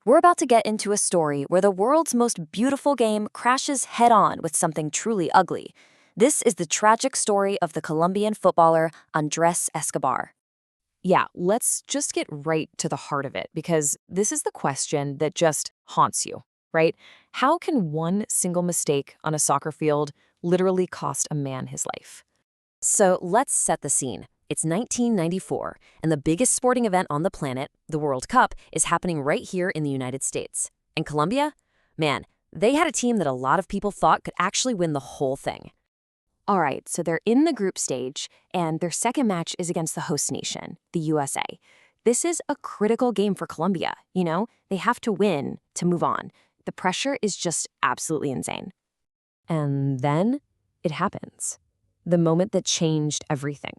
We're about to get into a story where the world's most beautiful game crashes head-on with something truly ugly. This is the tragic story of the Colombian footballer Andrés Escobar. Yeah, let's just get right to the heart of it, because this is the question that just haunts you, right? How can one single mistake on a soccer field literally cost a man his life? So let's set the scene. It's 1994, and the biggest sporting event on the planet, the World Cup, is happening right here in the United States. And Colombia? Man, they had a team that a lot of people thought could actually win the whole thing. All right, so they're in the group stage, and their second match is against the host nation, the USA. This is a critical game for Colombia, They have to win to move on. The pressure is just absolutely insane. And then it happens. The moment that changed everything.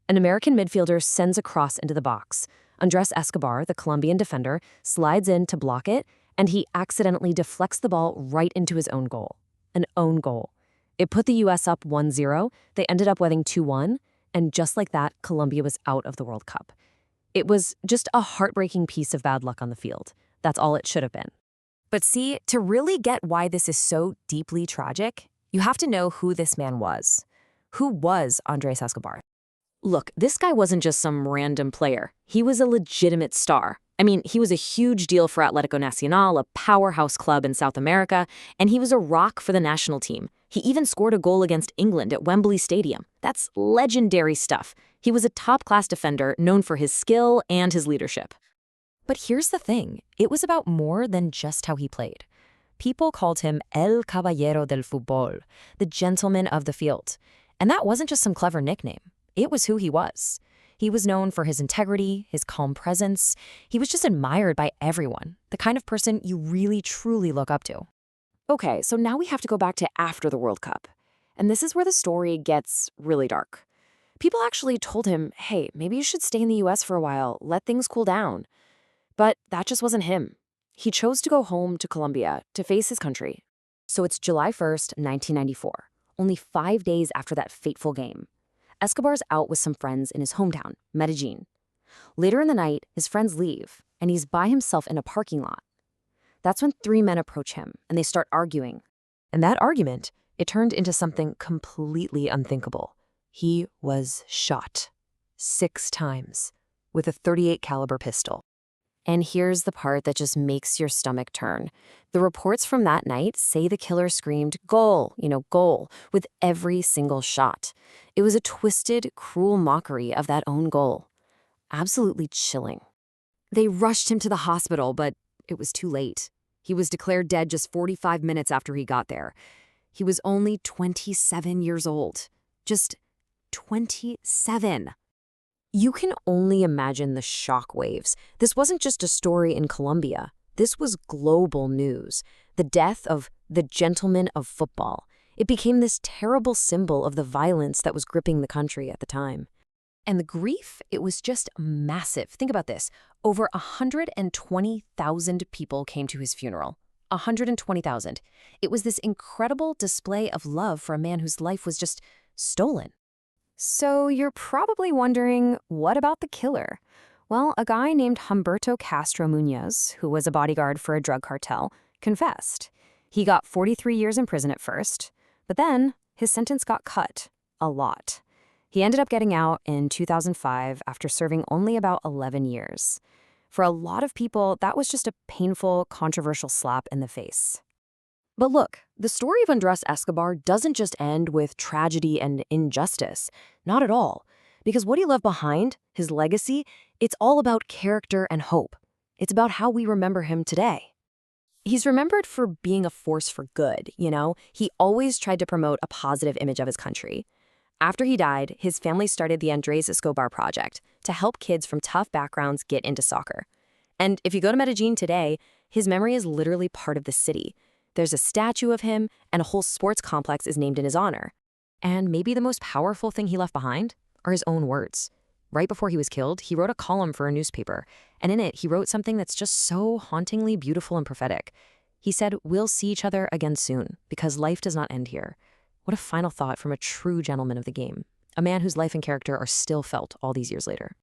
An American midfielder sends a cross into the box. Andrés Escobar, the Colombian defender, slides in to block it, and he accidentally deflects the ball right into his own goal. An own goal. It put the U.S. up 1-0, they ended up winning 2-1, and just like that, Colombia was out of the World Cup. It was just a heartbreaking piece of bad luck on the field. That's all it should have been. But see, to really get why this is so deeply tragic, you have to know who this man was. Who was Andrés Escobar? Look, this guy wasn't just some random player. He was a legitimate star. I mean, he was a huge deal for Atlético Nacional, a powerhouse club in South America, and he was a rock for the national team. He even scored a goal against England at Wembley Stadium. That's legendary stuff. He was a top-class defender known for his skill and his leadership. But here's the thing. It was about more than just how he played. People called him El Caballero del Fútbol, the gentleman of the field. And that wasn't just some clever nickname. It was who he was. He was known for his integrity, his calm presence. He was just admired by everyone, the kind of person you really, truly look up to. Okay, so now we have to go back to after the World Cup. And this is where the story gets really dark. People actually told him, hey, maybe you should stay in the US for a while, let things cool down. But that just wasn't him. He chose to go home to Colombia to face his country. So it's July 1st, 1994, only 5 days after that fateful game. Escobar's out with some friends in his hometown, Medellín. Later in the night, his friends leave, and he's by himself in a parking lot. That's when 3 men approach him, and they start arguing. And that argument, it turned into something completely unthinkable. He was shot 6 times with a .38 caliber pistol. And here's the part that just makes your stomach turn. The reports from that night say the killer screamed, goal, goal, with every single shot. It was a twisted, cruel mockery of that own goal. Absolutely chilling. They rushed him to the hospital, but it was too late. He was declared dead just 45 minutes after he got there. He was only 27 years old. Just 27. You can only imagine the shockwaves. This wasn't just a story in Colombia. This was global news. The death of the gentleman of football. It became this terrible symbol of the violence that was gripping the country at the time. And the grief, it was just massive. Think about this. Over 120,000 people came to his funeral. 120,000. It was this incredible display of love for a man whose life was just stolen. So you're probably wondering, what about the killer? Well, a guy named Humberto Castro Muñoz, who was a bodyguard for a drug cartel, confessed. He got 43 years in prison at first, but then his sentence got cut a lot. He ended up getting out in 2005 after serving only about 11 years. For a lot of people, that was just a painful, controversial slap in the face. But look, the story of Andrés Escobar doesn't just end with tragedy and injustice. Not at all. Because what he left behind, his legacy, it's all about character and hope. It's about how we remember him today. He's remembered for being a force for good, He always tried to promote a positive image of his country. After he died, his family started the Andrés Escobar Project to help kids from tough backgrounds get into soccer. And if you go to Medellín today, his memory is literally part of the city. There's a statue of him, and a whole sports complex is named in his honor. And maybe the most powerful thing he left behind are his own words. Right before he was killed, he wrote a column for a newspaper, and in it, he wrote something that's just so hauntingly beautiful and prophetic. He said, "We'll see each other again soon, because life does not end here." What a final thought from a true gentleman of the game, a man whose life and character are still felt all these years later.